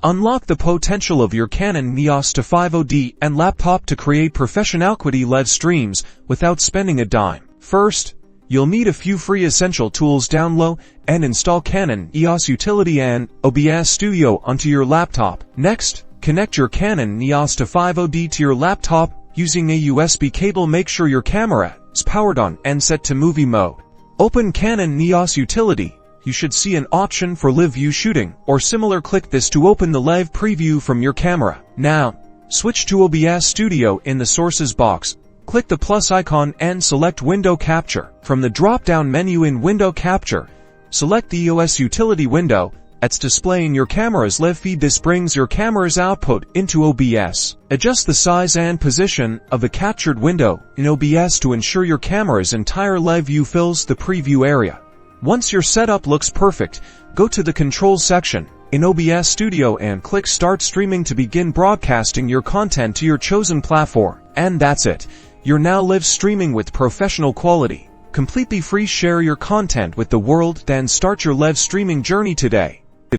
Unlock the potential of your Canon Eos 250d and laptop to create professional-quality live streams without spending a dime. First, you'll need a few free essential tools. Download and install Canon Eos Utility and OBS Studio onto your laptop. Next, connect your Canon Eos 250d to your laptop using a USB cable. Make sure your camera is powered on and set to movie mode. Open Canon Eos Utility. You should see an option for live view shooting or similar. Click this to open the live preview from your camera. Now, switch to OBS Studio in the sources box. Click the plus icon and select Window Capture. From the drop-down menu in Window Capture, select the EOS Utility window that's displaying your camera's live feed. This brings your camera's output into OBS. Adjust the size and position of the captured window in OBS to ensure your camera's entire live view fills the preview area. Once your setup looks perfect, go to the Controls section in OBS Studio and click Start Streaming to begin broadcasting your content to your chosen platform. And that's it. You're now live streaming with professional quality. Completely free. Share your content with the world, then start your live streaming journey today.